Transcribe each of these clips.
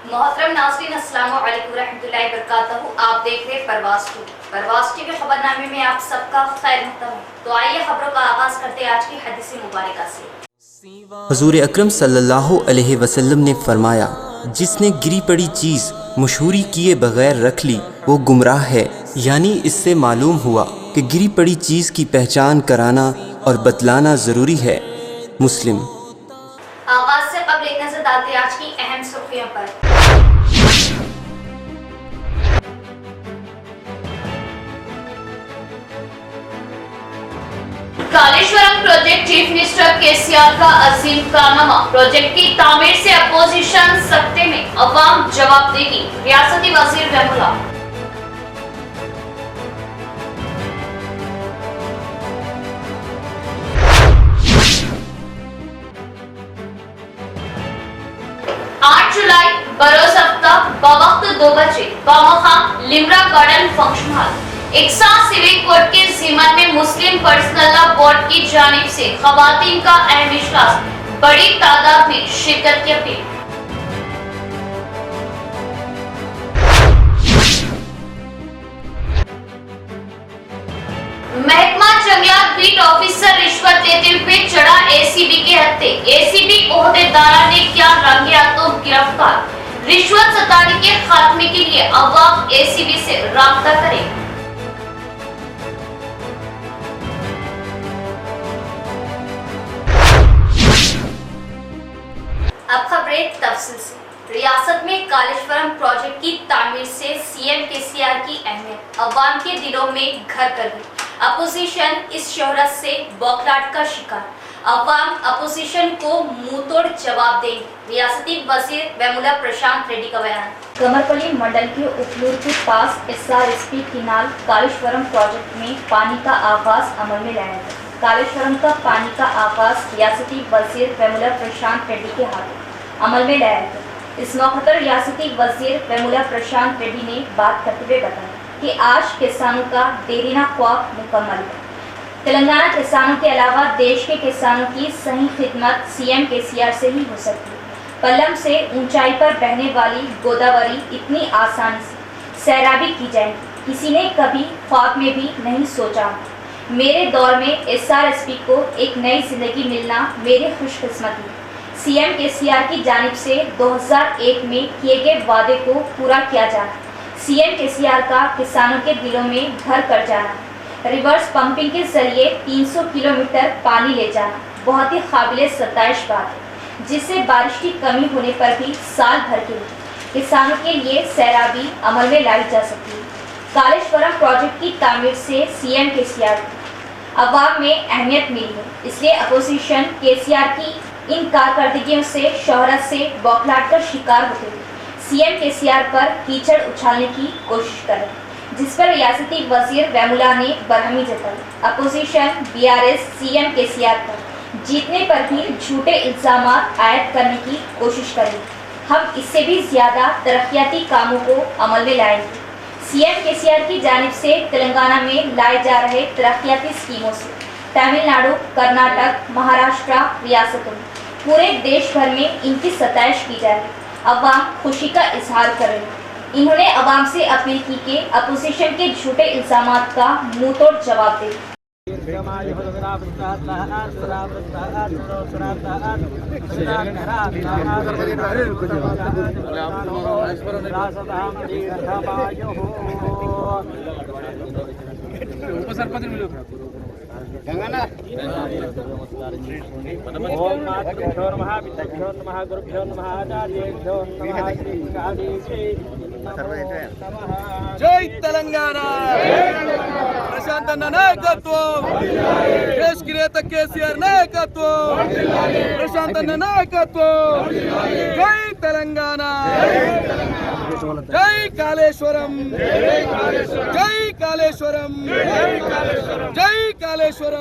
मोहतरम नाज़रीन, अस्सलाम वालेकुम रहमतुल्लाहि वबरकातुहू। आप देख रहे परवाज़ टीवी खबरनामे में आप सबका खैर मक़दम है। तो आइए खबरों का आगाज करते हैं आज की हदीस मुबारका से। हुज़ूर अकरम सल्लल्लाहु अलैहि वसल्लम ने फरमाया, जिसने गिरी पड़ी चीज़ मशहूरी किए बगैर रख ली वो गुमराह है। यानी इससे मालूम हुआ कि गिरी पड़ी चीज़ की पहचान कराना और बतलाना ज़रूरी है। मुस्लिम। आगाज से कबल एक नजर डालते हैं आज की अहम सुर्खियों पर। Kaleshwaram project chief minister KCR का अजीम कारनामा। प्रोजेक्ट की तामीर से अपोजिशन सत्ते में, अवाम जवाब देगी। रियासती वजीर वेमुला। जुलाई बरोज हफ्ता बवक्त 2 बजे बामखा लिमरा गार्डन फंक्शन हॉल इक्सा सिविक कोर्ट के ज़िम्मन में मुस्लिम पर्सनल लॉ बोर्ड की जानिब से खवातीन का अहम इजलास, बड़ी तादाद में शिरकत की अपील। महकमा जंगलात बीट ऑफिसर रिश्वत लेते हुए चढ़ा एसीबी के हत्थे। एसीबी ओहदेदारा ने क्या रंगे हाथों गिरफ्तार। रिश्वत सतारी के खात्मे के लिए अवाम एसीबी से राब्ता करें। अब खबरें तफसील से। रियासत में कालेश्वरम प्रोजेक्ट की तामीर से सीएम केसीआर की अहमियत अवाम के दिलों में घर कर गई। अपोजिशन इस शोहरत से बौखलाहट का शिकार। अवाम अपोजिशन को मुंह तोड़ जवाब देंगे। रियासती वजीर वेमुला प्रशांत रेड्डी का बयान। कमरपल्ली मंडल के उपलूर के पास एसआरएसपी किनाल कालेश्वरम प्रोजेक्ट में पानी का आगाज अमल में लाया गया। कालेश्वरम का पानी का आगाज रियासती वजीर वेमुला प्रशांत रेड्डी के हाथों अमल में लाया गया। इस मौके पर रियासती वजीर वेमुला प्रशांत रेड्डी ने बात करते हुए बताया कि आज किसानों का देरीना ख्वाब मुकम्मल है। तेलंगाना किसानों के अलावा देश के किसानों की सही खिदमत सीएम केसीआर से ही हो सकती है। पल्लम से ऊंचाई पर बहने वाली गोदावरी इतनी आसानी से सैराबी की जाएगी, किसी ने कभी ख्वाब में भी नहीं सोचा। मेरे दौर में एसआरएसपी को एक नई जिंदगी मिलना मेरी खुशकिस्मती है। सीएम केसीआर की जानिब से 2001 में किए गए वादे को पूरा किया जाना, सीएम केसीआर का किसानों के दिलों में घर कर जाना, रिवर्स पंपिंग के जरिए 300 किलोमीटर पानी ले जाना बहुत ही काबिले सताइश बात है, जिससे बारिश की कमी होने पर भी साल भर के लिए किसानों के लिए सैराबी अमल में लाई जा सकती है। कालेश्वरम प्रोजेक्ट की तामीर से सीएम केसीआर को अवाम में अहमियत मिली है, इसलिए अपोजिशन केसीआर की इन कारकर्दगियों से शोहरत से बौखलाहट का शिकार होते हुए सीएम केसीआर पर कीचड़ उछालने की कोशिश करें, जिस पर रियासती वजीर वेमुला ने बरहमी जताई। अपोजिशन बीआरएस सीएम केसीआर पर जीतने पर भी झूठे इल्जामात आयद करने की कोशिश करेंगे। हम इससे भी ज्यादा तरक्याती कामों को अमल में लाएंगे। सीएम केसीआर की जानिब से तेलंगाना में लाए जा रहे तरक्याती स्कीमों से तमिलनाडु, कर्नाटक, महाराष्ट्र रियासतों में पूरे देश भर में इनकी सताइश की जाएगी। अवाम खुशी का इजहार करेंगे। इन्होंने अवाम से अपील की कि अपोजिशन के झूठे इल्जामात का मुंह तोड़ जवाब दें। ओम मातृभ्यो नमः पितृभ्यो नमः गुरुभ्यो नमः आचार्येभ्यो नमः श्रीकालीश्वरी जय तेलंगाना प्रशांत नायकत्व देश की नेता केसीआर नायकत्व प्रशांत नायकत्व जय तेलंगाना जय कालेश्वरम जय कालेश्वरम जय कालेश्वरम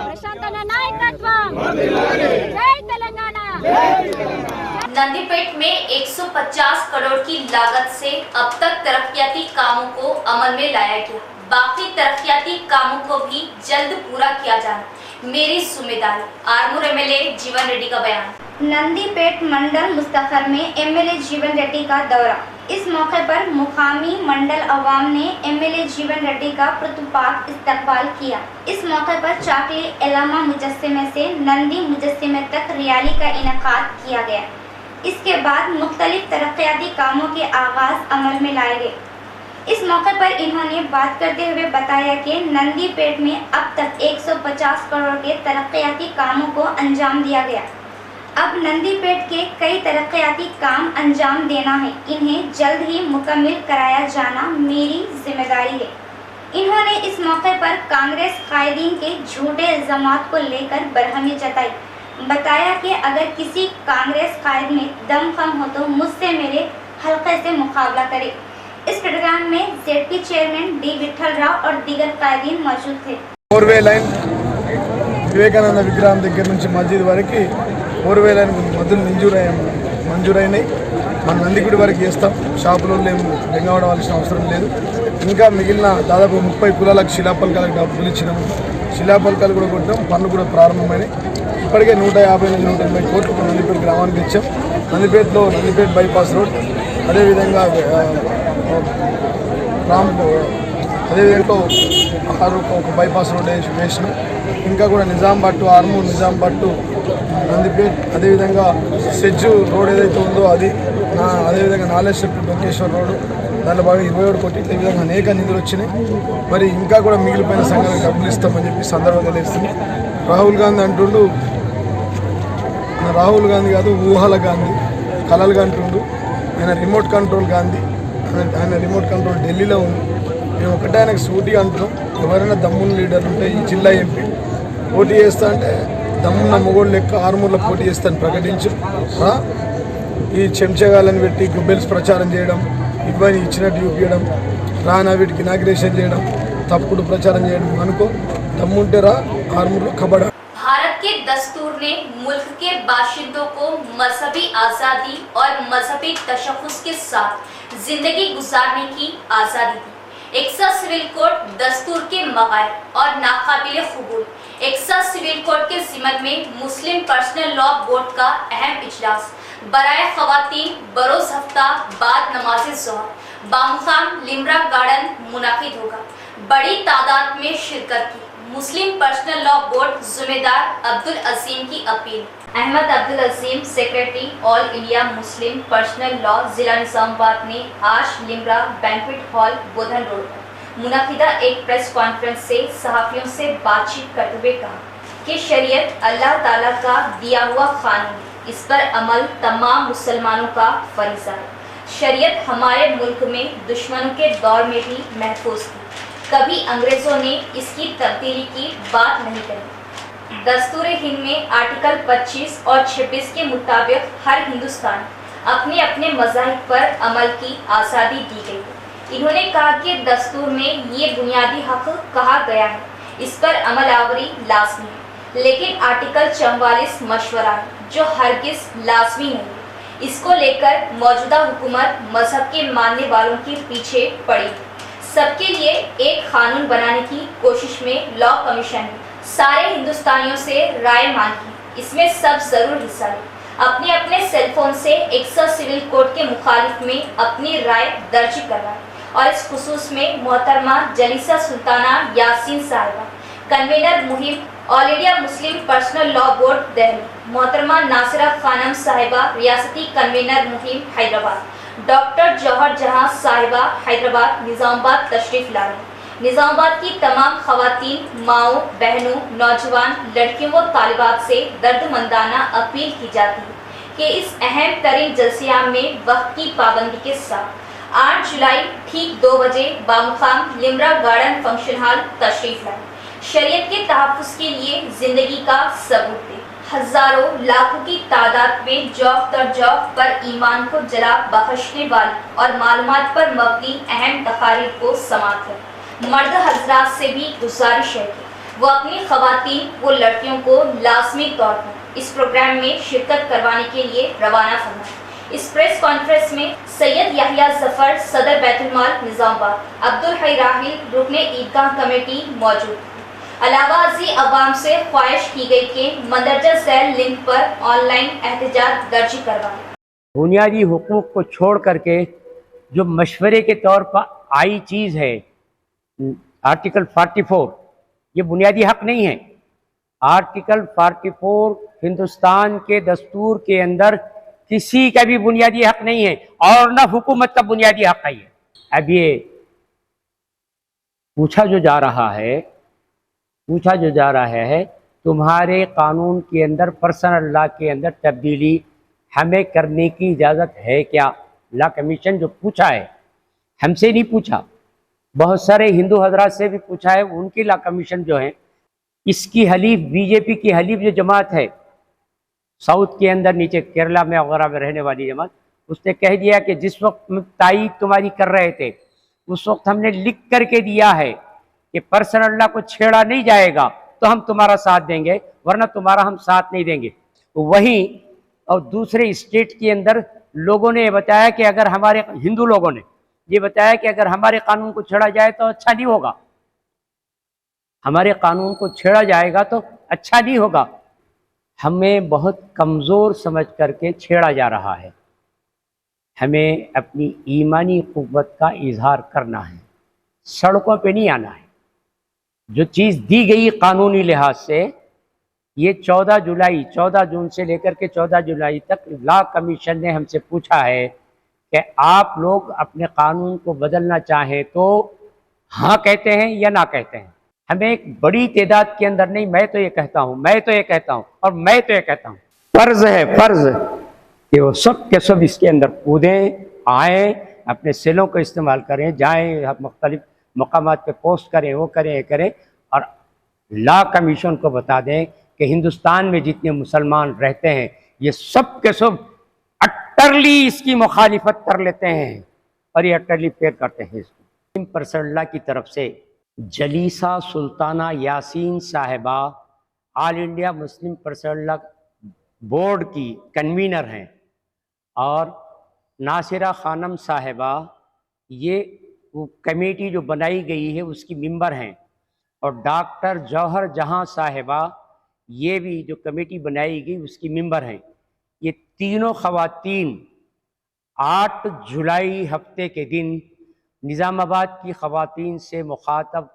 ప్రశాంతన నాయకత్వం జై తెలంగాణ नंदीपेट में 150 करोड़ की लागत से अब तक तरक्याती कामों को अमल में लाया गया। बाकी तरक्याती कामों को भी जल्द पूरा किया जाना मेरी जिम्मेदारी। आरमूर एमएलए जीवन रेड्डी का बयान। नंदीपेट मंडल मुस्तखर में एमएलए जीवन रेड्डी का दौरा। इस मौके पर मुकामी मंडल अवाम ने एमएलए जीवन रेड्डी का पुरतपाक इस्तकबाल किया। इस मौके पर चाकली एलामा मुजस्सिमे से नंदी मुजस्सिमे तक रैली का इनेकाद किया गया। इसके बाद मुख्तलिफ तरक्याती कामों के आगाज अमल में लाए गए। इस मौके पर इन्होंने बात करते हुए बताया कि नंदीपेट में अब तक 150 करोड़ के तरक्याती कामों को अंजाम दिया गया। अब नंदीपेट के कई तरक्याती काम अंजाम देना है, इन्हें जल्द ही मुकम्मल कराया जाना मेरी जिम्मेदारी है। इन्होंने इस मौके पर कांग्रेस कायदीन के झूठे इल्ज़ामात को लेकर बरहमी जताई। बताया कि अगर किसी कांग्रेस कायद में दम कम हो तो मुझसे मेरे हल्के से मुकाबला करे। इस प्रोग्राम में ZP chairman D Vithal Rao और दीगर कायदीन मौजूद थे। 4-way లైన్ వివేకానంద విగ్రహం దగ్గర నుంచి మస్జిద్ వరకు 4-way లైన్ మధ్యలో మంజూరైనాయి. మన నందిగుడి వరకు చేస్తాం. షాపులో ఏమి బెంగపడవలసిన అవసరం లేదు. ఇంకా మిగిలిన దాదాపు 30 కులాలకు శిలాపలకాలకు డబ్బులు ఇచ్చినాము. శిలాపలకాలు కూడా కొట్టాం. పనులు కూడా ప్రారంభమైనాయి. ఇప్పటికే 150-180 కోట్లు నందిపేట గ్రామానికి ఇచ్చాం. నందిపేట బైపాస్ రోడ్, అదేవిధంగా అదేవిధంగా ఒక బైపాస్ రోడ్ వేసినాం. ఇంకా కూడా నిజామాబాద్ టు ఆర్మూర్, నిజామాబాద్ టు నందిపేట్, అదేవిధంగా సెజ్జు రోడ్ ఏదైతే ఉందో అది, అదేవిధంగా నాలేశ్వర్ టు డొంకేశ్వర్ రోడ్డు, దాంట్లో బాగా 27 కోట్లు. ఈ విధంగా అనేక నిధులు వచ్చినాయి. మరి ఇంకా కూడా మిగిలిపోయిన సంఘాలకు డబ్బులు ఇస్తామని చెప్పి సందర్భంగా తెలుస్తుంది. రాహుల్ గాంధీ అంటుండు, రాహుల్ గాంధీ కాదు ఊహల గాంధీ, కలలుగా అంటుండు. ఆయన రిమోట్ కంట్రోల్ గాంధీ, ఆయన రిమోట్ కంట్రోల్ ఢిల్లీలో ఉంది. మేము ఒకటే ఆయనకు సూటిగా అంటున్నాం, ఎవరైనా దమ్మున్న లీడర్లు ఉంటే ఈ జిల్లా ఎంపీ పోటీ చేస్తా అంటే దమ్మున్న మొగోళ్ళు లెక్క ఆర్మూర్లో పోటీ చేస్తాను ప్రకటించు. ఈ చెంచగాళ్ళని పెట్టి గుబ్బెల్స్ ప్రచారం చేయడం, ఇవన్నీ ఇచ్చినట్టు చూపించడం, రానా వీటికి ఇనాగ్రేషన్ చేయడం, తప్పుడు ప్రచారం చేయడం అనుకో. దమ్ముంటే రా ఆర్మూర్లో కబడ్డీ. भारत के दस्तूर ने मुल्क के बाशिंदों को मजहबी आज़ादी और मजहबी तशख़्ख़ुस के साथ जिंदगी गुजारने की आज़ादी दी। एक्सा सिविल कोड दस्तूर के मगायर और नाकाबिल क़बूल। एक्सा सिविल कोड के ज़िमन में मुस्लिम पर्सनल लॉ बोर्ड का अहम इजलास बराए ख़वातीन बरोज़ हफ्ता बाद नमाज ज़ोहर बामुकाम लिम्रा गार्डन मुनाकिद होगा। बड़ी तादाद में शिरकत की। मुस्लिम पर्सनल लॉ बोर्ड ज़िम्मेदार अब्दुल अजीम की अपील। Ahmed Abdul Azeem, secretary all India Muslim personal law जिला निजामाबाद ने आज Limra banquet hall Bodhan road पर मुनाकिदा एक प्रेस कॉन्फ्रेंस से सहाफ़ियों से बातचीत करते हुए कहा कि शरीयत अल्लाह ताला का दिया हुआ कानून, इस पर अमल तमाम मुसलमानों का फरीज़ा है। शरीयत हमारे मुल्क में दुश्मनों के दौर में भी महफूज थी। कभी अंग्रेज़ों ने इसकी तब्दीली की बात नहीं करी। दस्तूर हिंद में आर्टिकल 25 और 26 के मुताबिक हर हिंदुस्तान अपने अपने मज़ाहिब पर अमल की आज़ादी दी गई है। इन्होंने कहा कि दस्तूर में ये बुनियादी हक़ कहा गया है, इस पर अमल आवरी लाजमी है, लेकिन आर्टिकल 44 मशवरा है जो हरगिज़ लाजमी नहीं है। इसको लेकर मौजूदा हुकूमत मज़हब के मानने वालों के पीछे पड़ी। सबके लिए एक कानून बनाने की कोशिश में लॉ कमीशन ने सारे हिंदुस्तानियों से राय मांगी। इसमें सब जरूर हिस्सा लें। अपने अपने सेलफोन से एक्सा सिविल कोड के मुखालिफ में अपनी राय दर्ज करवाएं और इस खुसूस में मोहतरमा जलीसा सुल्ताना यासीन साहिबा, कन्वीनर मुहिम all India Muslim personal law board Delhi, मोहतरमा नासिरा खानम साहिबा, रियासती कन्वीनर मुहिम हैदराबाद, डॉक्टर जौहर जहां साहिबा हैदराबाद निज़ामाबाद तशरीफ़ ला रहे हैं। निज़ामाबाद की तमाम ख़वातीन, माओं, बहनों, नौजवान, लड़कियों व तालिबात से दर्दमंदाना अपील की जाती है कि इस अहम तरीन जलसियाम में वक्त की पाबंदी के साथ 8 जुलाई ठीक 2 बजे बामुकाम लिम्रा गार्डन फंक्शन हॉल तशरीफ़ लाएं। शरीयत के तहफ़्फ़ुज़ के लिए ज़िंदगी का सबूत दें। हज़ारों लाखों की तादाद में जौक दर जौक पर ईमान को जला बख्शने वाली और मालूमात पर मबनी अहम तकारीर को समात है। मर्द हजरात से भी गुजारिश है कि वो अपनी ख़वातीन व लड़कियों को लाजमी तौर पर इस प्रोग्राम में शिरकत करवाने के लिए रवाना फरमाया। इस प्रेस कॉन्फ्रेंस में सैयद याहिया जफर सदर बैतुल माल निजामाबाद, अब्दुल हई राहिल रुकने ईदगाह कमेटी मौजूद। अलावा अजी अवाम से ख्वाहिश की गई कि मंदरजा झैल लिंक पर ऑनलाइन एहतजाज दर्ज करवाएं। बुनियादी हुकूक को छोड़ करके जो मशवरे के तौर पर आई चीज़ है आर्टिकल 44, ये बुनियादी हक नहीं है। आर्टिकल 44 हिंदुस्तान के दस्तूर के अंदर किसी का भी बुनियादी हक नहीं है और न हुकूमत का बुनियादी हक है। अब ये पूछा जो जा रहा है तुम्हारे कानून के अंदर पर्सनल लॉ के अंदर तब्दीली हमें करने की इजाज़त है क्या? लॉ कमीशन जो पूछा है, हमसे नहीं पूछा, बहुत सारे हिंदू हजरात से भी पूछा है। उनकी लॉ कमीशन जो है, इसकी हलीफ बीजेपी की हलीफ जो जमात है साउथ के अंदर नीचे केरला में वगैरह में रहने वाली जमात, उसने कह दिया कि जिस वक्त तायीद तुम्हारी कर रहे थे उस वक्त हमने लिख करके दिया है कि पर्सनल लॉ को छेड़ा नहीं जाएगा तो हम तुम्हारा साथ देंगे, वरना तुम्हारा हम साथ नहीं देंगे। तो वहीं और दूसरे स्टेट के अंदर लोगों ने बताया कि अगर हमारे हिंदू लोगों ने ये बताया कि अगर हमारे कानून को छेड़ा जाए तो अच्छा नहीं होगा, हमारे कानून को छेड़ा जाएगा तो अच्छा नहीं होगा। हमें बहुत कमज़ोर समझ करके छेड़ा जा रहा है। हमें अपनी ईमानी क़ुव्वत का इजहार करना है, सड़कों पे नहीं आना है। जो चीज़ दी गई कानूनी लिहाज से, ये 14 जून से लेकर के 14 जुलाई तक लॉ कमीशन ने हमसे पूछा है कि आप लोग अपने कानून को बदलना चाहें तो हाँ कहते हैं या ना कहते हैं। हमें एक बड़ी तादाद के अंदर नहीं, मैं तो ये कहता हूँ फ़र्ज़ है कि वो सब के सब इसके अंदर कूदें, आएँ, अपने सेलों को इस्तेमाल करें, जाएँ, मुख्तलिफ मकामात पे पोस्ट करें, वो करें, ये करें, और लॉ कमीशन को बता दें कि हिंदुस्तान में जितने मुसलमान रहते हैं ये सब के सब अट्टरली इसकी मुखालिफत कर लेते हैं और ये अट्टरली फेर करते हैं इसको। पर्सनल लॉ की तरफ से जलीसा सुल्ताना यासीन साहिबा all India Muslim personal law board की कन्वीनर हैं और नासिरा खानम साहिबा ये वो कमेटी जो बनाई गई है उसकी मेंबर हैं, और डॉक्टर जौहर जहां साहिबा ये भी जो कमेटी बनाई गई उसकी मेंबर हैं। ये तीनों ख़वातीन 8 जुलाई हफ्ते के दिन निज़ामाबाद की ख़वातीन से मुखातब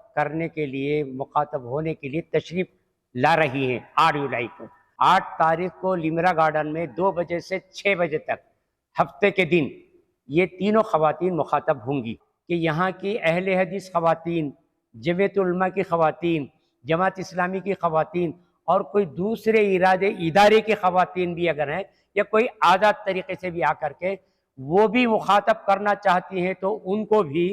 होने के लिए तशरीफ़ ला रही हैं 8 जुलाई को। 8 तारीख को लिमरा गार्डन में 2 बजे से 6 बजे तक हफ्ते के दिन ये तीनों ख़वातीन मुखातब होंगी कि यहाँ की अहले हदीस ख़वातीन, जमीयतुल उलमा की ख़वातीन, जमात इस्लामी की ख़वातीन और कोई दूसरे इदारे की ख़वातीन भी अगर हैं या कोई आज़ाद तरीक़े से भी आकर के वो भी मुखातब करना चाहती हैं तो उनको भी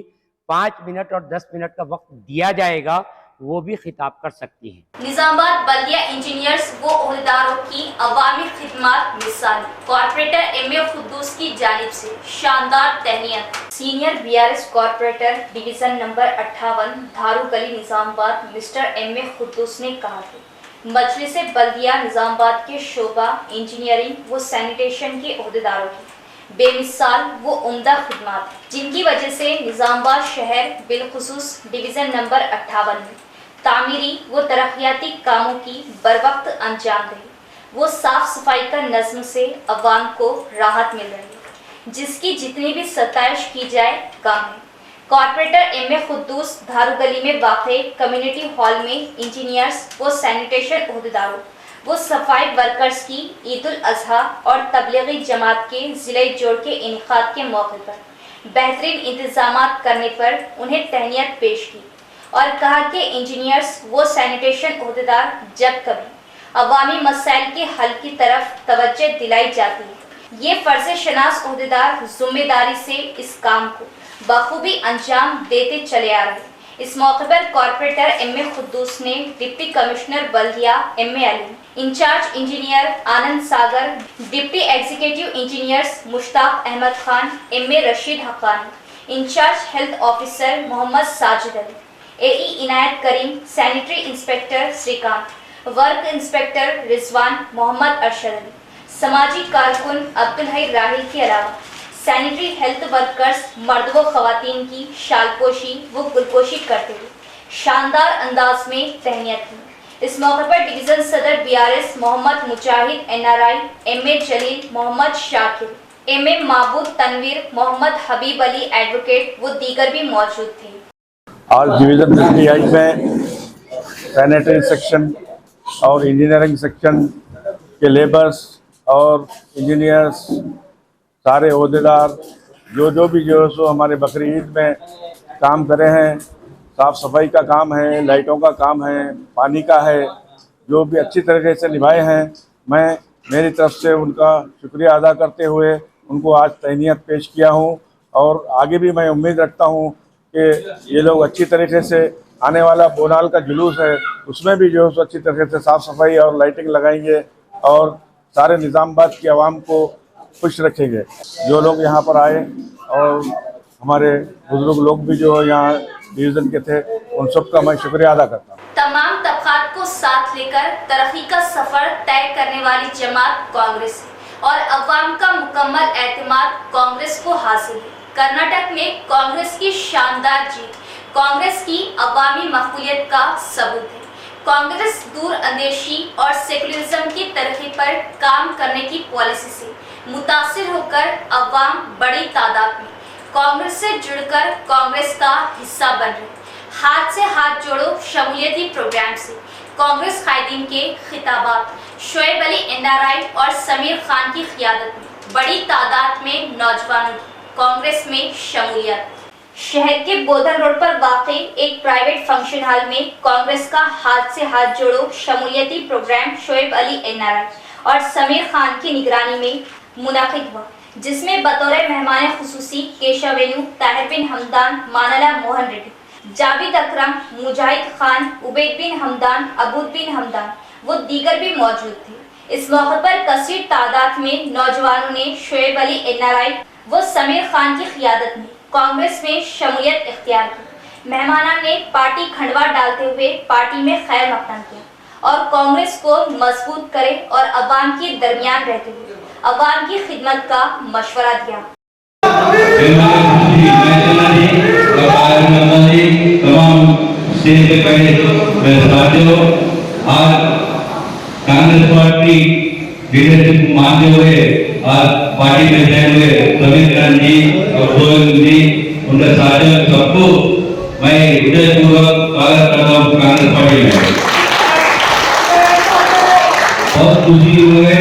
5 मिनट और 10 मिनट का वक्त दिया जाएगा, वो भी खिताब कर सकती हैं। निजामाबाद बल्दिया इंजीनियर्स व ओहदेदारों की अवामी खिदमत मिसाल कॉर्पोरेटर एम ए खुद्दूस की जानिब से शानदार तहनीत। Senior BRS corporator division number 58 Dharu गली Nizamabad mister M A Quddus ने कहा कि मजलिस बल्दिया निजामाबाद के शोबा इंजीनियरिंग व सैनिटेशन के ओहदेदारों की बेमिसाल वो उम्दा खिदमत जिनकी वजह से निजामाबाद शहर बिलखुसूस डिवीज़न नंबर 58 में तामीरी व तरक्याती कामों की बरवक्त अंजाम रही। वो साफ सफाई का नज़्म से अवाम को राहत मिल रही है, जिसकी जितनी भी सताइश की जाए कम है। कॉर्पोरेटर एम ए खुद्दूस धारू गली में वाक़े कम्युनिटी हॉल में इंजीनियर्स व सैनिटेशन ओहदेदारों वो सफाई वर्कर्स की ईद उल अज़हा और तबलीगी जमात के ज़िले जोड़ के इनेकाद के मौके पर बेहतरीन इंतजामात करने पर उन्हें तहनीत पेश की और कहा कि इंजीनियर्स वो सैनिटेशन ओहदेदार जब कभी अवामी मसाइल के हल की तरफ तवज्जो दिलाई जाती है, ये फ़र्ज़ शनास ओहदेदार ज़िम्मेदारी से इस काम को बखूबी अंजाम देते चले आ रहे। इस मौके पर कॉर्पोरेटर एम ए खुद्दूस ने डिप्टी कमिश्नर बल्दिया M A Ali, incharge engineer Anand Sagar, deputy executive engineers Mushtaq Ahmed Khan, M A Rasheed Haqqani, incharge health officer Mohammed Sajid Ali, AE Inayat Karim, sanitary inspector Srikanth, work inspector Rizwan Mohammed Arshad Ali, समाजी कारकुन अब्दुल हई राहिल के अलावा सैनिटरी हेल्थ वर्कर्स मर्द व खवातीन की शालपोशी व गुलपोशी करते हुए शानदार अंदाज में तहनीत की। इस मौके पर डिवीजन सदर BRS मोहम्मद मुजाहिद, NRI, MA जलील, मोहम्मद शाकिर, MA माबूद तनवीर, मोहम्मद हबीब अली एडवोकेट व दीगर भी मौजूद थे। आज डिवीज़न 58 में सैनिटरी सेक्शन और इंजीनियरिंग सेक्शन के लेबर्स और इंजीनियर्स, सारे ओहदेदार जो भी जो है सो हमारे बकरी ईद में काम करे हैं, साफ़ सफाई का काम है, लाइटों का काम है, पानी का है, जो भी अच्छी तरीके से निभाए हैं, मैं मेरी तरफ से उनका शुक्रिया अदा करते हुए उनको आज तहनीत पेश किया हूँ। और आगे भी मैं उम्मीद रखता हूँ कि ये लोग अच्छी तरीके से आने वाला बोनाल का जुलूस है उसमें भी जो है सो अच्छी तरीके से साफ़ सफाई और लाइटिंग लगाएंगे और सारे निज़ामाबाद की आवाम को खुश रखेंगे। जो लोग यहाँ पर आए और हमारे बुजुर्ग लोग भी जो यहाँ डिवीज़न के थे, उन सब का मैं शुक्रिया अदा करता हूँ। तमाम तबकात को साथ लेकर तरक्की का सफर तय करने वाली जमात कांग्रेस है और अवाम का मुकम्मल एतमाद कांग्रेस को हासिल है। कर्नाटक में कांग्रेस की शानदार जीत कांग्रेस की अवामी मकबूलियत का सबूत है। कांग्रेस दूर अंदेशी और सेकुलरिज्म की तरक्की पर काम करने की पॉलिसी से मुतासिर होकर अवाम बड़ी तादाद में कांग्रेस से जुड़कर कांग्रेस का हिस्सा बन रहे। हाथ से हाथ जोड़ो शमूलियती प्रोग्राम से कांग्रेस कायदीन के खिताबात, शोएब अली NRI और समीर खान की क़ियादत में बड़ी तादाद में नौजवानों की कांग्रेस में शमूलियत। शहर के बोधन रोड पर वाक़ई एक प्राइवेट फंक्शन हॉल में कांग्रेस का हाथ से हाथ जोड़ो शमूलियती प्रोग्राम शोएब अली NRI और समीर खान की निगरानी में मुनाकिद हुआ, जिसमें बतौर मेहमान खुसूसी केशवेनु, ताहिर बिन हमदान, मानला मोहन रेड्डी, जावेद अकरम, मुजाहिद खान, उबैद बिन हमदान, अबूद बिन हमदान वो दीगर भी मौजूद थे। इस मौके पर कसीर तादाद में नौजवानों ने शोएब अली NRI व समीर खान की क़ियादत में कांग्रेस में शमूलियत इख्तियार की। मेहमानान ने पार्टी खंडवा डालते हुए पार्टी में खैर मकदम किया और कांग्रेस को मजबूत करे और अवाम के दरमियान रहते हुए अवाम की खिदमत का मशवरा दिया। तमाम स्टेज पे बैठे साथियों, आज कांग्रेस पार्टी लीडरशिप मानते हुए आज पार्टी में जॉइन हुए समीर खान जी और सोहेल जी, उनके साथियों सबको मैं हृदयपूर्वक स्वागत करता हूँ कांग्रेस पार्टी में। बहुत खुशी हुए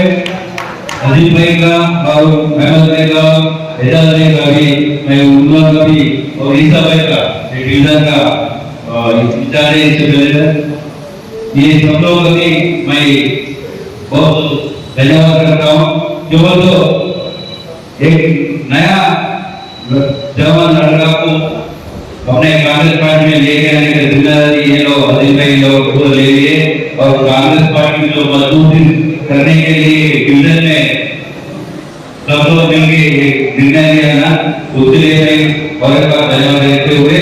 अजीत भाई का और अहमद भाई का, एजाज भाई का भी, मैं उन्नत का भी और ईसा भाई का डिवीजन का विचार है। इससे पहले ये सब लोगों का भी मैं बहुत धन्यवाद करता हूँ। जो तो एक नया जवान लड़का को अपने कांग्रेस पार्टी में लेके आने की जिम्मेदारी ये लोग अजीत भाई लोग खुद ले लिए और कांग्रेस पार्टी को मजबूत करने के लिए डिवीजन में सब लोग मिलकर एक निर्णय लिया ना, उसके लिए मैं और का धन्यवाद देते हुए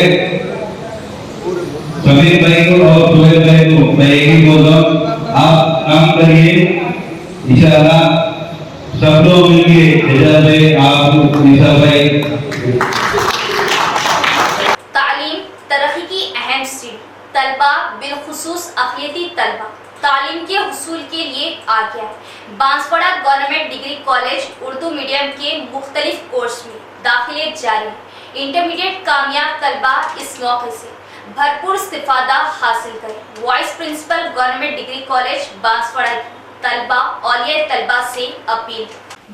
समीर भाई को और सोहेल भाई को मैं एक ही बोल रहा हूँ, आप काम करिए इंशाअल्लाह, सब लोग मिलकर एजाज भाई, आप ईसा भाई। तालीम तरक्की की अहम सीढ़ी, तलबा बिलखुसूस अक़लियती तलबा तालीम के हुसूल के लिए आ गया है। Banswara government degree college Urdu medium के मुख्तलिफ कोर्स में दाखिले जारी हैं। इंटरमीडिएट कामयाब तलबा इस मौके से भरपूर इस्तिफादा हासिल करें। Vice principal government degree college Banswara की तलबा औलिया तलबा से अपील।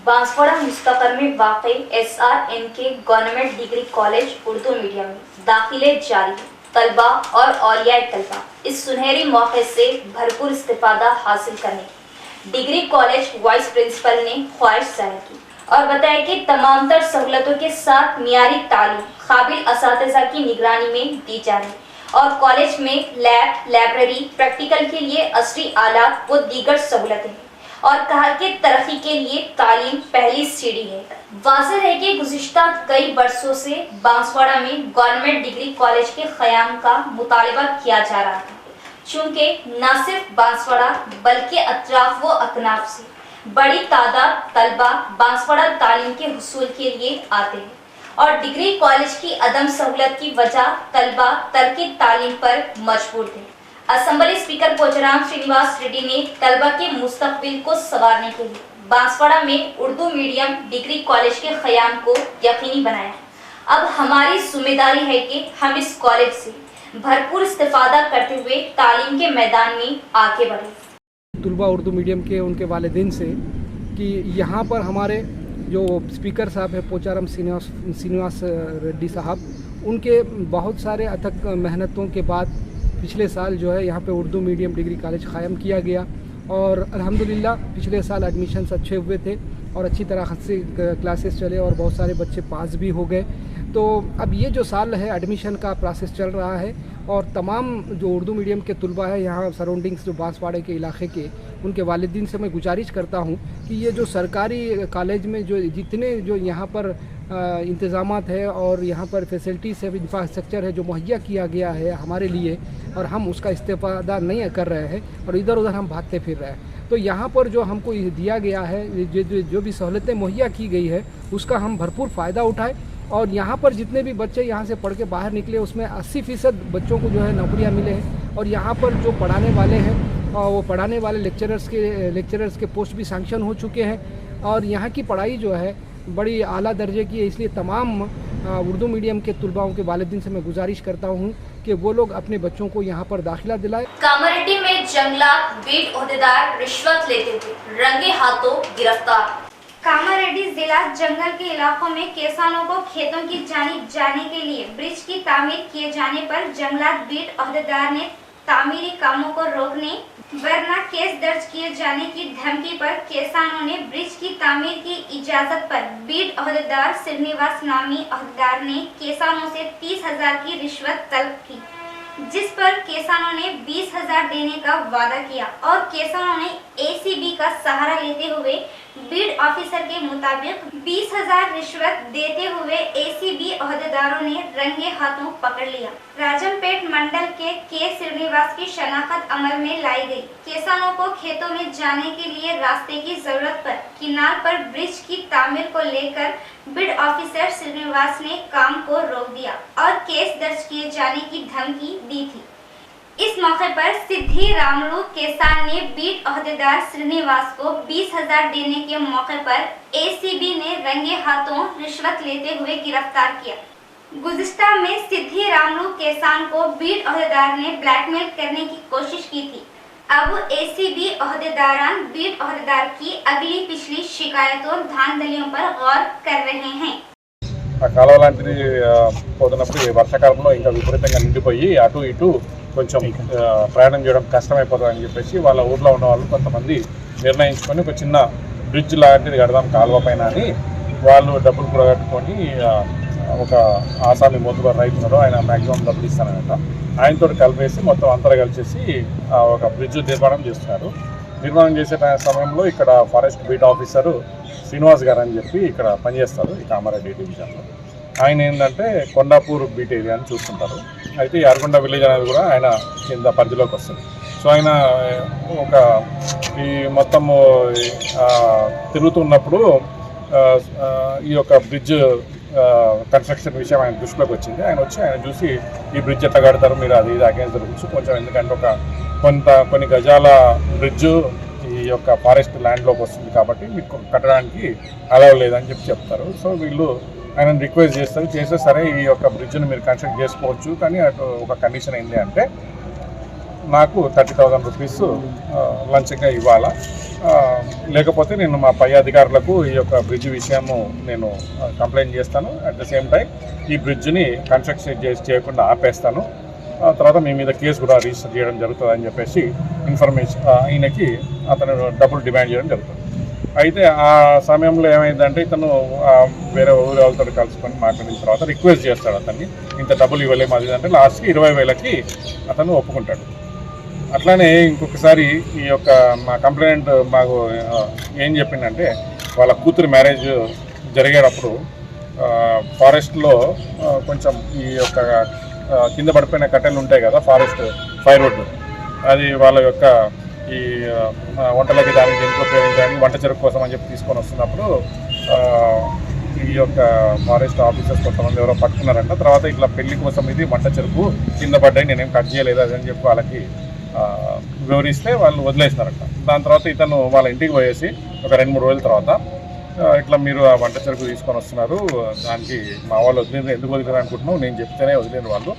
बांसवाड़ा मुस्तफर में वाक़ई SRNK government degree college Urdu medium में दाखिले जारी हैं। तलबा और औलिया तलबा इस सुनहरी मौके से भरपूर इस्तिफादा हासिल करने की डिग्री कॉलेज वाइस प्रिंसिपल ने ख्वाहिश जाहिर की और बताया कि तमाम तर सहूलतों के साथ मियारी तालीम काबिल असातिज़ा की निगरानी में दी जा रही और कॉलेज में लैब, लाइब्रेरी, प्रैक्टिकल के लिए असरी आलात व दीगर सहूलतें हैं और कहा कि तरक्की के लिए तालीम पहली सीढ़ी है। वाज़ेह है कि गुज़िश्ता कई बरसों से बांसवाड़ा में गवर्नमेंट डिग्री कॉलेज के क़याम का मुतालबा किया जा रहा था, चूँकि न सिर्फ बांसवाड़ा बल्कि अतराफ व अकनाफ से बड़ी तादाद तलबा बांसवाड़ा तालीम के हुसूल के लिए आते हैं और डिग्री कॉलेज की अदम सहूलत की वजह तलबा तरकी तालीम पर मजबूर थे। असेंबली स्पीकर पोचाराम श्रीनिवास रेड्डी ने तलबा के मुस्तकबिल को संवारने के लिए बांसवाड़ा में उर्दू मीडियम डिग्री कॉलेज के क़याम को यकीनी बनाया। अब हमारी जिम्मेदारी है कि हम इस कॉलेज से भरपूर इस्तेफादा करते हुए तालीम के मैदान में आगे बढ़े। तुलबा उर्दू मीडियम के उनके वालिदैन से कि यहाँ पर हमारे जो स्पीकर साहब है पोचाराम श्रीनिवास रेड्डी साहब, उनके बहुत सारे अथक मेहनतों के बाद पिछले साल जो है यहाँ पे उर्दू मीडियम डिग्री कॉलेज क़ायम किया गया और अल्हम्दुलिल्लाह पिछले साल एडमिशन्स अच्छे हुए थे और अच्छी तरह से क्लासेस चले और बहुत सारे बच्चे पास भी हो गए। तो अब ये जो साल है एडमिशन का प्रोसेस चल रहा है और तमाम जो उर्दू मीडियम के तुलबा है यहाँ सराउंडिंग्स जो बांसवाड़े के इलाके के, उनके वालिदीन से मैं गुजारिश करता हूँ कि ये जो सरकारी कॉलेज में जो जितने जो यहाँ पर इंतज़ामात है और यहाँ पर फैसिलिटीज़ है, इंफ्रास्ट्रक्चर है जो मुहैया किया गया है हमारे लिए और हम उसका इस्तेफादा नहीं कर रहे हैं और इधर उधर हम भागते फिर रहे हैं। तो यहाँ पर जो हमको दिया गया है, जो भी सहूलतें मुहैया की गई है उसका हम भरपूर फ़ायदा उठाएं और यहाँ पर जितने भी बच्चे यहाँ से पढ़ के बाहर निकले उसमें 80% बच्चों को जो है नौकरियाँ मिले हैं और यहाँ पर जो पढ़ाने वाले हैं वो पढ़ाने वाले लेक्चरर्स के पोस्ट भी सैंक्शन हो चुके हैं और यहाँ की पढ़ाई जो है बड़ी आला दर्जे की है। इसलिए तमाम उर्दू मीडियम के तुलबाओं के वालिदीन से मैं गुजारिश करता हूँ कि वो लोग अपने बच्चों को यहाँ पर दाखिला दिलाए। कामारेड्डी में जंगलात बीट ओहदेदार रिश्वत लेते हुए रंगे हाथों गिरफ्तार। कामारेड्डी जिला जंगल के इलाकों में किसानों को खेतों की जानिब जाने के लिए ब्रिज की तामीर किए जाने पर जंगलात बीट ओहदेदार ने तामीरी कामों को रोकने वरना केस दर्ज किए जाने की धमकी पर किसानों ने ब्रिज की तामीर की इजाजत पर बीट ओहदेदार श्रीनिवास नामी ओहदेदार ने किसानों से 30,000 की रिश्वत तलब की, जिस पर किसानों ने 20,000 देने का वादा किया और किसानों ने एसीबी का सहारा लेते हुए बीट ऑफिसर के मुताबिक 20,000 रिश्वत देते हुए एसीबी ओहदेदारों ने रंगे हाथों पकड़ लिया। राजमपेट मंडल के श्रीनिवास की शनाख्त अमल में लाई गई। किसानों को खेतों में जाने के लिए रास्ते की जरूरत पर किनार पर ब्रिज की तामीर को लेकर बीट ऑफिसर श्रीनिवास ने काम को रोक दिया और केस दर्ज किए जाने की धमकी दी थी। इस मौके पर सिद्धि रामलू किसान ने बीट ओहदेदार श्रीनिवास को 20,000 देने के मौके पर एसीबी ने रंगे हाथों रिश्वत लेते हुए गिरफ्तार किया। गुज़िश्ता में सिद्धि रामलू किसान को बीट ओहदेदार ने ब्लैकमेल करने की कोशिश की थी। अब एसीबी ओहदेदारान बीट ओहदेदार की अगली पिछली शिकायतों धांधलियों पर गौर कर रहे हैं। కాలువ లాంటిది పోతున్నప్పుడు ఈ వర్షాకాలంలో ఇంకా విపరీతంగా నిండిపోయి అటు ఇటు కొంచెం ప్రయాణం చేయడం కష్టమైపోతుందని చెప్పేసి వాళ్ళ ఊర్లో ఉన్న వాళ్ళు కొంతమంది నిర్ణయించుకొని ఒక చిన్న బ్రిడ్జ్ లాంటిది కడదాం కాలువ పైన అని వాళ్ళు డబ్బులు కూడగట్టుకొని ఒక ఆసామి మోతుగారు రైతున్నారు, ఆయన మ్యాక్సిమం డబ్బులు ఇస్తానంట, ఆయనతో కలిపేసి మొత్తం అంతర కలిసేసి ఒక బ్రిడ్జ్ నిర్మాణం చేస్తున్నారు. నిర్మాణం చేసే సమయంలో ఇక్కడ ఫారెస్ట్ బీట్ ఆఫీసరు శ్రీనివాస్ గారు అని చెప్పి ఇక్కడ పనిచేస్తారు ఈ కామారెడ్డి డివిజన్లో. ఆయన ఏంటంటే కొండాపూర్ బీట్ ఏరియా అని చూస్తుంటారు. అయితే ఈ అరగొండ విలేజ్ అనేది కూడా ఆయన కింద పరిధిలోకి వస్తుంది. సో ఆయన ఒక ఈ మొత్తము తిరుగుతున్నప్పుడు ఈ యొక్క బ్రిడ్జ్ కన్స్ట్రక్షన్ విషయం ఆయన దృష్టిలోకి వచ్చింది. ఆయన వచ్చి ఆయన చూసి ఈ బ్రిడ్జ్ ఎట్లా కడతారు మీరు అది ఇది అగేన్స్ గురించి కొంచెం, ఎందుకంటే ఒక కొన్ని గజాల బ్రిడ్జ్ ఈ యొక్క ఫారెస్ట్ ల్యాండ్లోకి వస్తుంది కాబట్టి మీకు కట్టడానికి అలవ్ లేదని చెప్తారు. సో వీళ్ళు ఆయన రిక్వెస్ట్ చేస్తే సరే ఈ యొక్క బ్రిడ్జ్ని మీరు కన్స్ట్రక్ట్ చేసుకోవచ్చు, కానీ అటు ఒక కండిషన్ ఏంటి అంటే నాకు 30,000 రూపీస్ లంచంగా ఇవ్వాలా, లేకపోతే నేను మా పై అధికారులకు ఈ యొక్క బ్రిడ్జ్ విషయము నేను కంప్లైంట్ చేస్తాను, అట్ ద సేమ్ టైం ఈ బ్రిడ్జ్ని కన్స్ట్రక్షన్ చేయకుండా ఆపేస్తాను, తర్వాత మీ మీద కేసు కూడా రిజిస్టర్ చేయడం జరుగుతుంది అని చెప్పేసి ఇన్ఫర్మేషన్ ఆయనకి అతను డబ్బులు డిమాండ్ చేయడం జరుగుతుంది. అయితే ఆ సమయంలో ఏమైందంటే ఇతను వేరే ఊరి వాళ్ళతో కలుసుకొని మాట్లాడిన తర్వాత రిక్వెస్ట్ చేస్తాడు అతన్ని, ఇంత డబ్బులు ఇవ్వలేము అది అంటే లాస్ట్కి 20,000కి అతను ఒప్పుకుంటాడు. అట్లానే ఇంకొకసారి ఈ యొక్క మా కంప్లైంట్ మాకు ఏం చెప్పిందంటే వాళ్ళ కూతురు మ్యారేజ్ జరిగేటప్పుడు ఫారెస్ట్లో కొంచెం ఈ యొక్క కింద పడిపోయిన కట్టెలు ఉంటాయి కదా, ఫారెస్ట్ ఫైర్వుడ్, అది వాళ్ళ యొక్క ఈ వంటలకి దానికి ఎందుకు ఉపయోగించడానికి వంట చెరుకు కోసం అని చెప్పి తీసుకొని వస్తున్నప్పుడు ఈ యొక్క ఫారెస్ట్ ఆఫీసర్స్ కొంతమంది ఎవరో పట్టుకున్నారంట. తర్వాత ఇట్లా పెళ్లి కోసం ఇది వంట చెరుకు కింద పడ్డాయి, నేనేం కట్ చేయలేదు అని చెప్పి వాళ్ళకి వివరిస్తే వాళ్ళు వదిలేసినారంట. దాని తర్వాత ఇతను వాళ్ళ ఇంటికి పోయేసి ఒక 2-3 రోజుల తర్వాత ఇట్లా మీరు ఆ వంట చెరుకు తీసుకొని వస్తున్నారు, దానికి మా వాళ్ళు వదిలేదు, ఎందుకు వదిలేరు అనుకుంటున్నావు, నేను చెప్తేనే వదిలేరు వాళ్ళు.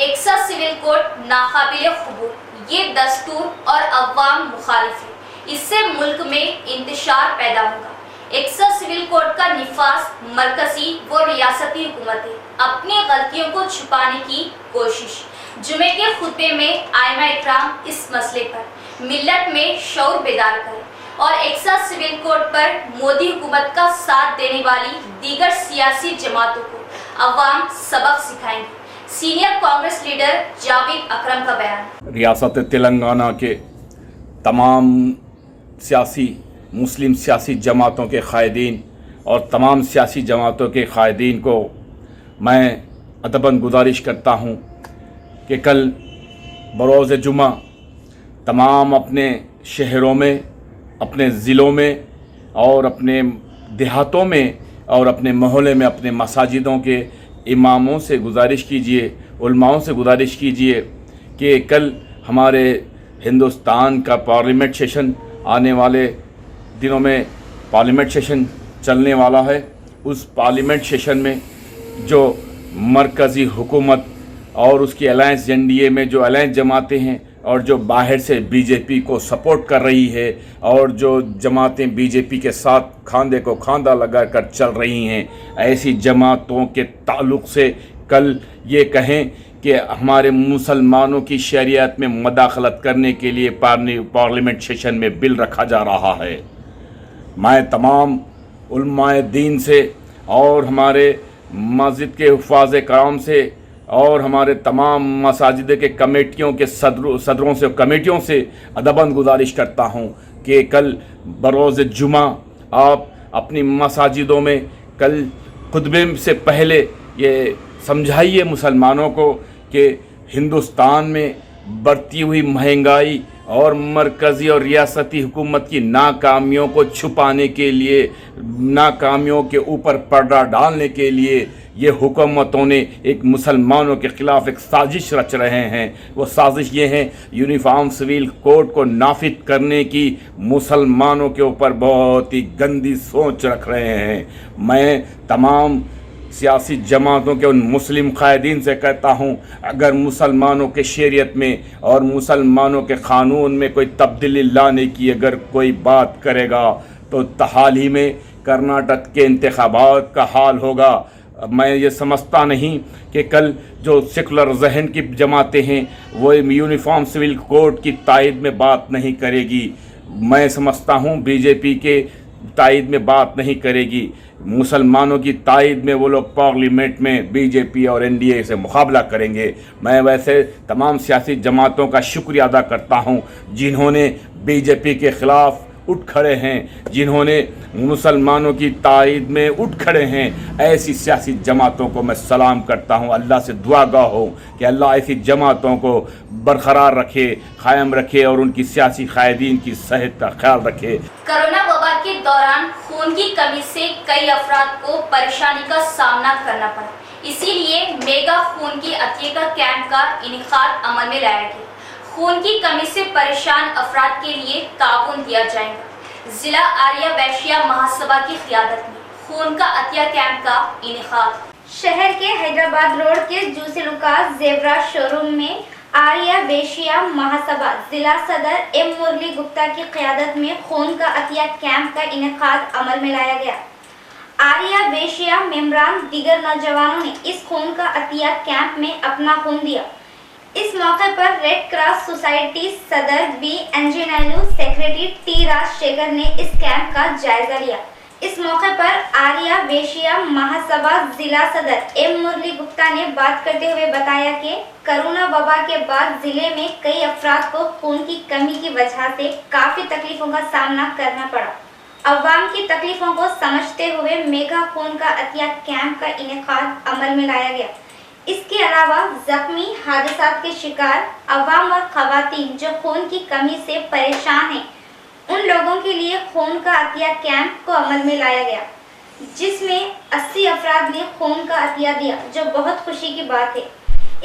एक्सा सिविल कोड नाकाबिले कबूल, ये दस्तूर और अवाम मुखालिफ है, इससे मुल्क में इंतशार पैदा होगा। एक्सा सिविल कोड का निफाज मरकजी व रियासती हुकूमतें अपनी गलतियों को छुपाने की कोशिश। जुमे के खुतबे में आइमा इकराम इस मसले पर मिल्लत में शऊर बेदार करें और एक्सा सिविल कोड पर मोदी हुकूमत का साथ देने वाली दीगर सियासी जमातों को अवाम सबक सिखाएंगे। सीनियर कांग्रेस लीडर जावेद अकरम का बयान। रियासत तेलंगाना के तमाम सियासी मुस्लिम सियासी जमातों के क़ायदीन और तमाम सियासी जमातों के क़ायदीन को मैं अदबन गुजारिश करता हूँ कि कल बरोज़ जुमा तमाम अपने शहरों में, अपने ज़िलों में और अपने देहातों में और अपने मोहल्ले में अपने मसाजिदों के इमामों से गुजारिश कीजिए, उलमाओं से गुजारिश कीजिए कि कल हमारे हिंदुस्तान का पार्लियामेंट सेशन आने वाले दिनों में पार्लियामेंट सेशन चलने वाला है। उस पार्लियामेंट सेशन में जो मरकज़ी हुकूमत और उसकी अलायंस NDA में जो अलायंस जमातें हैं और जो बाहर से BJP को सपोर्ट कर रही है और जो जमातें BJP के साथ खांधे को खांधा लगा कर चल रही हैं, ऐसी जमातों के ताल्लुक़ से कल ये कहें कि हमारे मुसलमानों की शरीयत में मदाखलत करने के लिए पार्लियामेंट सेशन में बिल रखा जा रहा है। मैं तमाम उलमाए दीन से और हमारे मस्जिद के हुफ़ाज़ कराम से और हमारे तमाम मसाजिद के कमेटियों के सदरों से कमेटियों से अदबन गुजारिश करता हूँ कि कल बरोज़ जुमा आप अपनी मसाजिदों में कल खुतबे से पहले ये समझाइए मुसलमानों को कि हिंदुस्तान में बढ़ती हुई महंगाई और मरकज़ी और रियासती हुकूमत की नाकामियों को छुपाने के लिए, नाकामियों के ऊपर पर्दा डालने के लिए ये हुकूमतों ने एक मुसलमानों के ख़िलाफ़ एक साजिश रच रहे हैं। वो साजिश ये है यूनिफॉर्म सिविल कोड को नाफिज करने की मुसलमानों के ऊपर बहुत ही गंदी सोच रख रहे हैं। मैं तमाम सियासी जमातों के उन मुस्लिम क़ायदीन से कहता हूँ, अगर मुसलमानों के शरीयत में और मुसलमानों के क़ानून में कोई तब्दीली लाने की अगर कोई बात करेगा तो हाल ही में कर्नाटक के इंतखाबात का हाल होगा। मैं ये समझता नहीं कि कल जो सेकुलर जहन की जमातें हैं वो यूनिफॉर्म सिविल कोड की तायद में बात नहीं करेगी। मैं समझता हूँ BJP के तायद में बात नहीं करेगी। मुसलमानों की तायद में वो लोग पार्लियामेंट में BJP और NDA से मुकाबला करेंगे। मैं वैसे तमाम सियासी जमातों का शुक्रिया अदा करता हूँ जिन्होंने BJP के ख़िलाफ़ उठ खड़े हैं, जिन्होंने मुसलमानों की तायद में उठ खड़े हैं। ऐसी सियासी जमातों को मैं सलाम करता हूँ, अल्लाह से दुआगा हो कि अल्लाह ऐसी जमातों को बरकरार रखे, कायम रखे और उनकी सियासी क़ायदीन की सेहत का ख्याल रखे। कोरोना वबा के दौरान खून की कमी से कई अफराद को परेशानी का सामना करना पड़ा, इसीलिए मेगा खून की अतिया कैंप का इनेकाद अमल में लाया गया। खून की कमी से परेशान अफराद के लिए ताउन दिया जाएगा। जिला आर्या वैश्या महासभा की क़ियादत में खून का अतिया कैंप का इनेकाद। शहर के हैदराबाद रोड के जूसी लुकास जेवरात शोरूम में आर्या वैश्या महासभा जिला सदर M मुरली गुप्ता की क़ियादत में खून का अतिया कैंप का इनेकाद अमल में लाया गया। आर्या वैश्या मेंबरान दीगर नौजवानों ने इस खून का अतिया कैंप में अपना खून दिया। इस मौके पर रेड क्रॉस सोसाइटी सदर B एंजिनालू सेक्रेटरी T राजशेखर ने इस कैंप का जायजा लिया। इस मौके पर आर्या वैश्या महासभा जिला सदर M मुरली गुप्ता ने बात करते हुए बताया कि कोरोना वबा के बाद जिले में कई अफराद को खून की कमी की वजह से काफ़ी तकलीफों का सामना करना पड़ा। अवाम की तकलीफों को समझते हुए मेगा खून का अतिया कैंप का इनेकाद अमल में लाया गया। इसके अलावा जख्मी, हादसात के शिकार अवाम और खवातीन जो खून की कमी से परेशान हैं, उन लोगों के लिए खून का अतिया कैंप को अमल में लाया गया, जिसमें 80 अफराद ने खून का अतिया दिया, जो बहुत खुशी की बात है।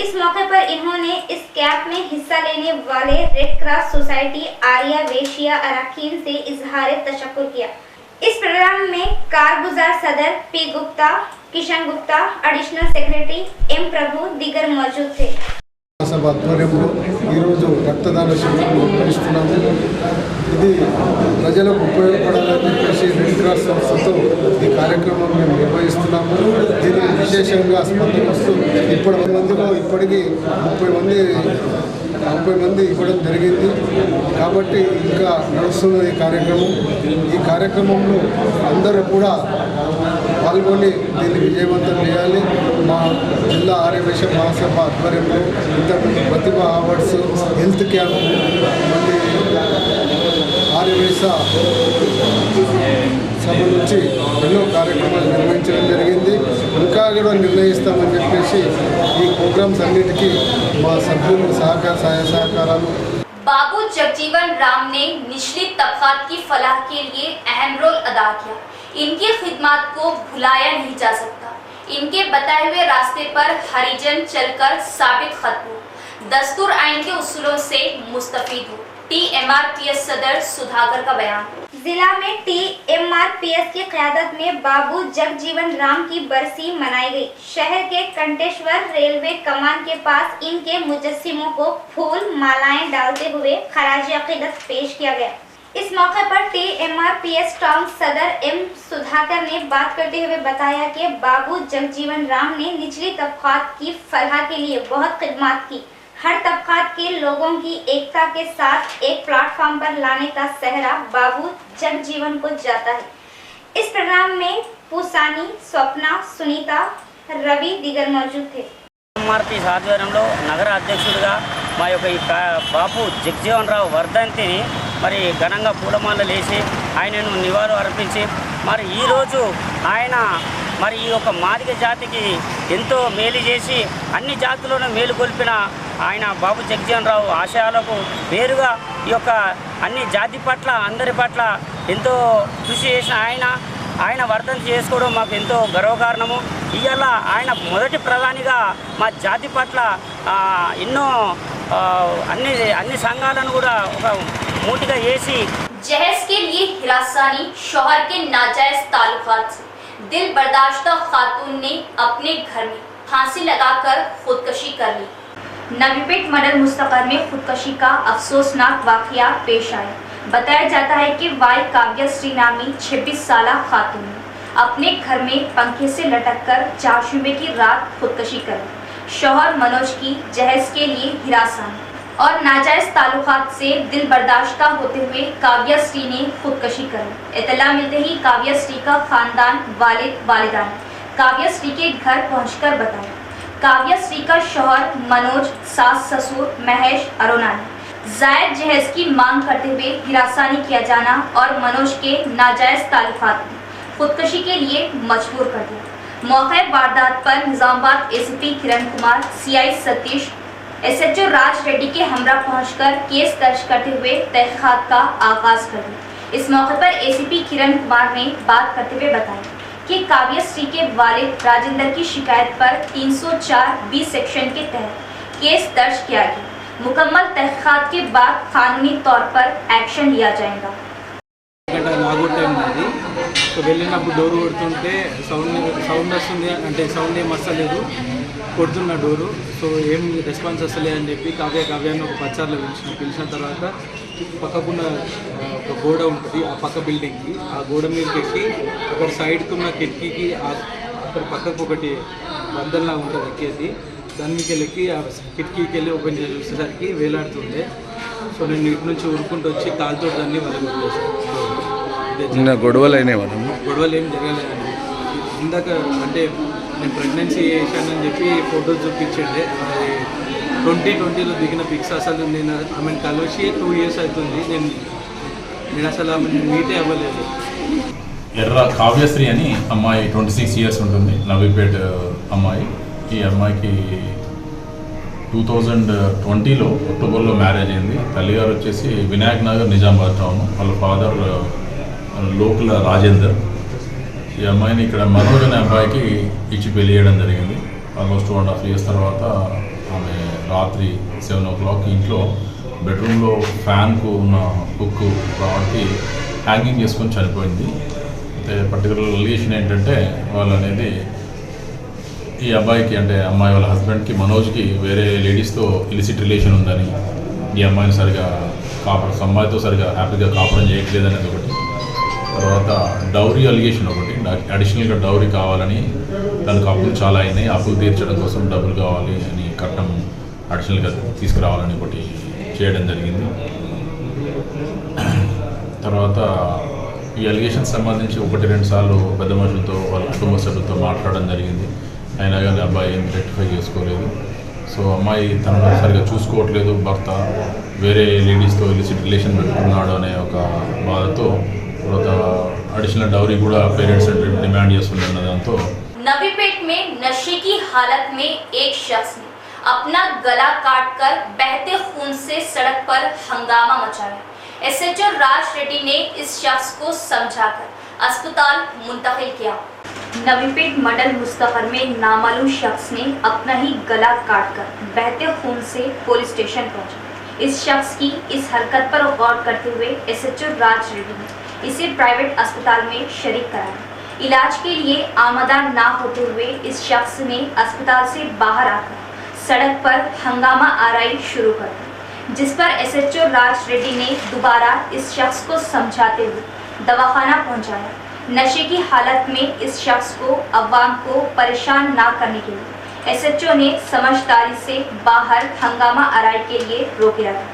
इस मौके पर इन्होंने इस कैंप में हिस्सा लेने वाले रेड क्रॉस सोसाइटी आर्या वेशिया अराकीन से इजहार तशक्कुर किया। इस प्रोग्राम में कारगुजार सदर P Gupta, Kishan Gupta, additional secretary M Prabhu दीगर मौजूद थे। ఆధ్వర్యంలో ఈరోజు రక్తదాన శిబిరం నిర్వహిస్తున్నాము. ఇది ప్రజలకు ఉపయోగపడాలని చెప్పేసి రెడ్ క్రాస్ సంస్థతో ఈ కార్యక్రమం మేము నిర్వహిస్తున్నాము. దీనికి విశేషంగా స్పందన వస్తూ ఇప్పటికీ 30 మంది ఇవ్వడం జరిగింది. కాబట్టి ఇంకా నడుస్తున్న ఈ కార్యక్రమం. ఈ కార్యక్రమంలో అందరూ కూడా పాల్గొని దీన్ని విజయవంతం చేయాలి. మా జిల్లా ఆర్యవేశ మహాసభ ఆధ్వర్యంలో ఇంతకుముందు ప్రతిభ అవార్డ్స్, హెల్త్ క్యాంప్, మళ్ళీ ఆర్యవేశ సభ నుంచి ఎన్నో కార్యక్రమాలు నిర్వహించడం జరిగింది. ఇంకా కూడా నిర్ణయిస్తామని చెప్పేసి ఈ ప్రోగ్రామ్స్ అన్నిటికీ మా సభ్యులు సహాయ సహకారాలు. बाबू जगजीवन राम ने निचली तबकात की फलाह के लिए अहम रोल अदा किया। इनकी खिदमत को भुलाया नहीं जा सकता। इनके बताए हुए रास्ते पर हरिजन चलकर साबित खत्म हो, दस्तूर आइन के उसूलों से मुस्तफीद हो। TMRPS सदर सुधाकर का बयान। जिला में TMRPS की क़यादत में बाबू जगजीवन राम की बरसी मनाई गई। शहर के कंटेश्वर रेलवे कमान के पास इनके मुजस्सिमों को फूल मालाएं डालते हुए खराज अक़ीदत पेश किया गया। इस मौके पर TMRPS टाउन सदर एम सुधाकर ने बात करते हुए बताया कि बाबू जगजीवन राम ने निचली तबक़ात की फलाह के लिए बहुत खिदमत की। हर तबकात के लोगों की एकता के साथ एक प्लेटफॉर्म पर लाने का सहरा बाबू जगजीवन को जाता है। इस प्रोग्राम में पूसानी, स्वप्ना, सुनीता, रवि दीगर मौजूद थे। MRPS ఆధ్వర్యంలో నగర అధ్యక్షుడిగా మా యొక్క ఈ బాపు జగజీవన్ రావు వర్ధంతిని మరి ఘనంగా పూలమాలలు వేసి ఆయనను నివాళులు అర్పించి మరి ఈరోజు ఆయన మరి ఈ యొక్క మాదిగ జాతికి ఎంతో మేలు చేసి అన్ని జాతులను మేలుకొల్పిన ఆయన బాబు జగజీవన్ రావు ఆశయాలకు వేరుగా ఈ యొక్క అన్ని జాతి పట్ల అందరి పట్ల ఎంతో కృషి చేసిన ఆయన వర్ధంతి చేసుకోవడం మాకు ఎంతో గర్వకారణము. ఇవాళ ఆయన మొదటి ప్రధానిగా మా జాతి పట్ల ఎన్నో అన్ని సంఘాలను కూడా ఒక మూటిగా చేసి जहेज के लिए हिरासानी शौहर के नाजायज ताल्लुकात से दिल बर्दाश्ता खातून ने अपने घर में फांसी लगाकर खुदकशी कर ली। नवीपेट मंडल मुस्तकर में खुदकशी का अफसोसनाक वाकया पेश आया। बताया जाता है कि वाई काव्या श्री नामी 26 साल खातून ने अपने घर में पंखे से लटककर चारशुबे की रात खुदकशी कर ली। शौहर मनोज की जहेज के लिए हिरासानी और नाजायज ताल्लुकात से दिल बर्दाश्ता होते हुए काव्या श्री ने खुदकशी कर ली। इतला मिलते ही काव्या श्री का खानदान वालिदा ने काव्या श्री के घर पहुंचकर बताया। काव्या श्री का शौहर मनोज, सास ससुर महेश, अरुणा ने जायद जहेज की मांग करते हुए हिरासानी किया जाना और मनोज के नाजायज ताल्लुकात में खुदकशी के लिए मजबूर कर दिया। मौके वारदात पर Nizamabad ACP Kiran Kumar, CI Satish, SHO Raj Reddy के हमरा पहुंचकर केस दर्ज करते हुए तहकीकात का आगाज कर दिया। इस मौके पर ACP किरण कुमार ने बात करते हुए बताया कि काव्या श्री के वालिद राजेंद्र की शिकायत पर 304B सेक्शन के तहत केस दर्ज किया गया। मुकम्मल तहकीकात के बाद कानूनी तौर पर एक्शन लिया जाएगा। సో వెళ్ళినప్పుడు డోర్ కొడుతుంటే సౌండ్ వస్తుంది, అంటే సౌండ్ ఏం వస్తలేదు, కొడుతున్న డోరు. సో ఏం రెస్పాన్స్ వస్తలేదు అని చెప్పి కావ్యాన్ని ఒక పచ్చార్లో పిలిచిన తర్వాత పక్కకున్న ఒక గోడ ఉంటుంది, ఆ పక్క బిల్డింగ్కి, ఆ గోడ మీదకి ఎక్కి అక్కడ సైడ్కి ఉన్న కిటికీకి అక్కడ పక్కకు ఒకటి బంధంలా ఉంటుంది ఎక్కేసి, దాని మీదకి ఎక్కి ఆ కిటికీకి వెళ్ళి ఓపెన్ చేసి చూసేసరికి వేలాడుతుండే. సో నేను ఇటు నుంచి ఉరుకుంటూ వచ్చి కాలుతో దాన్ని వాళ్ళకి వదిలేసాను. గొడవలు ఏం జరగలేదండి. ఇందాక అంటే నేను ప్రెగ్నెన్సీ చేశానని చెప్పి ఫోటోస్ చూపించండి, అది 2020లో దిగిన పిక్స్. అసలు నేను ఆమెను కలిసి 2 years అవుతుంది, నేను అసలు ఆమెను మీటే అవ్వలేదు. ఎర్ర కావ్యశ్రీ అని అమ్మాయి 26 years ఉంటుంది, నవీపేట్ అమ్మాయి. ఈ అమ్మాయికి 2020లో అక్టోబర్లో మ్యారేజ్ అయింది. తల్లిగారు వచ్చేసి వినాయక్ నగర్ నిజామాబాద్ టౌన్, వాళ్ళ ఫాదర్ లోకల్ రాజేందర్. ఈ అమ్మాయిని ఇక్కడ మనోజ్ అనే అబ్బాయికి ఇచ్చి పెళ్లి చేయడం జరిగింది. ఆల్మోస్ట్ 2.5 years తర్వాత ఆమె రాత్రి 7 o'clock ఇంట్లో బెడ్రూమ్లో ఫ్యాన్కు ఉన్న హుక్ రాడ్కి హ్యాంగింగ్ చేసుకొని చనిపోయింది. అయితే పర్టికులర్ రిలేషన్ ఏంటంటే వాళ్ళు అనేది ఈ అబ్బాయికి అంటే అమ్మాయి వాళ్ళ హస్బెండ్కి మనోజ్కి వేరే లేడీస్తో ఇలిసిట్ రిలేషన్ ఉందని, ఈ అమ్మాయిని సరిగా అమ్మాయితో సరిగా హ్యాపీగా కాపురం చేయట్లేదు అనేది ఒకటి. తర్వాత డౌరీ అలిగేషన్ ఒకటి, అడిషనల్గా డౌరీ కావాలని తనకు అప్పులు చాలా అయినాయి, అప్పులు తీర్చడం కోసం డబ్బులు కావాలి అని కట్నం అడిషనల్గా తీసుకురావాలని ఒకటి చేయడం జరిగింది. తర్వాత ఈ అలిగేషన్స్ సంబంధించి 1-2 సార్లు పెద్ద మనుషులతో వాళ్ళ కుటుంబ సభ్యులతో మాట్లాడడం జరిగింది. అయినా కానీ అబ్బాయి ఏం రెక్టిఫై చేసుకోలేదు. సో అమ్మాయి తనను సరిగా చూసుకోవట్లేదు, భర్త వేరే లేడీస్తో ఇలిసిట్ రిలేషన్ పెట్టుకున్నాడు అనే ఒక బాధతో తర్వాత అడిషనల్ డౌరీ కూడా పేరెంట్స్ డిమాండ్ చేస్తున్న దాంతో नवीपेट में नशे की हालत में एक शख्स ने अपना गला काटकर बहते खून से सड़क पर हंगामा मचाया। एसएचओ राज रेड्डी ने इस शख्स को समझाकर अस्पताल मुंतकिल किया। नवीपेट मंडल मुस्तफर में नामालूम शख्स ने अपना ही गला काटकर बहते खून से पुलिस स्टेशन पहुंचा। इस शख्स की इस हरकत पर गौर करते हुए एसएचओ राज रेड्डी ने इसे प्राइवेट अस्पताल में शरीक कराया। इलाज के लिए आमदा ना होते हुए इस शख्स ने अस्पताल से बाहर आकर सड़क पर हंगामा आराई शुरू कर दी, जिस पर एसएचओ राज रेड्डी ने दोबारा इस शख्स को समझाते हुए दवाखाना पहुंचाया। नशे की हालत में इस शख्स को अवाम को परेशान ना करने के लिए एसएचओ ने समझदारी से बाहर हंगामा आराई के लिए रोका था।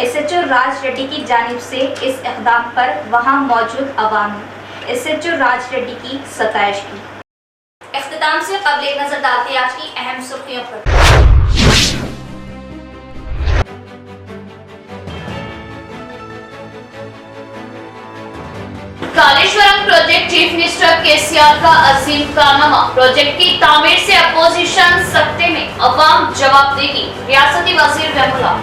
एसएचओ राज रेड्डी की जानिब से इस इक़दाम पर वहां मौजूद अवाम ने एसएचओ राज रेड्डी की सताइश की। इख्तिताम से कबल एक नजर डालते हैं आज की अहम सुर्खियों पर। Kaleshwaram project chief minister KCR का अजीम कारनामा, प्रोजेक्ट की तामीर से अपोजिशन सत्ते में, अवाम जवाब देगी, रियासती वजीर रमला।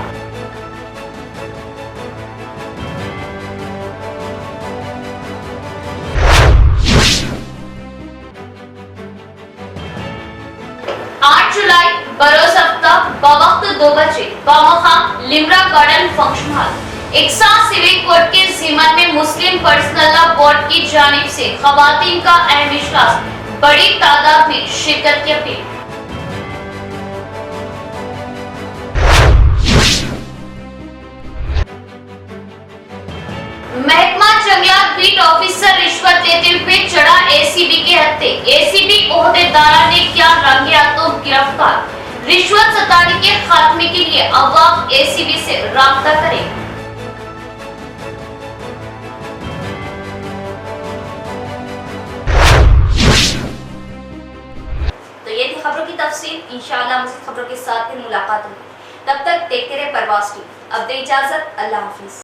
जुलाई बरोज हफ्ता बवक्त 2 बजे बामखाम लिमरा गार्डन फंक्शन हॉल इक्सा सिविक कोर्ट के जिम्मन में मुस्लिम पर्सनल लॉ बोर्ड की जानिब से खवातीन का अहम इजलास, बड़ी तादाद में शिरकत की अपील। महकमा जंगलात बीट ऑफिसर रिश्वत लेते हुए चढ़ा एसीबी के हत्थे, एसीबी ओहदेदारा ने क्या रंगे हाथों गिरफ्तार। रिश्वत सतारी के खात्मे के लिए अवाम एसीबी से राब्ता करें। तो ये थी खबरों की तफसील। इंशाअल्लाह मज़ीद खबरों के साथ फिर मुलाकात होगी। तब तक देखते रहे परवाज़ टीवी। अब दे इजाजत, अल्लाह हाफिज।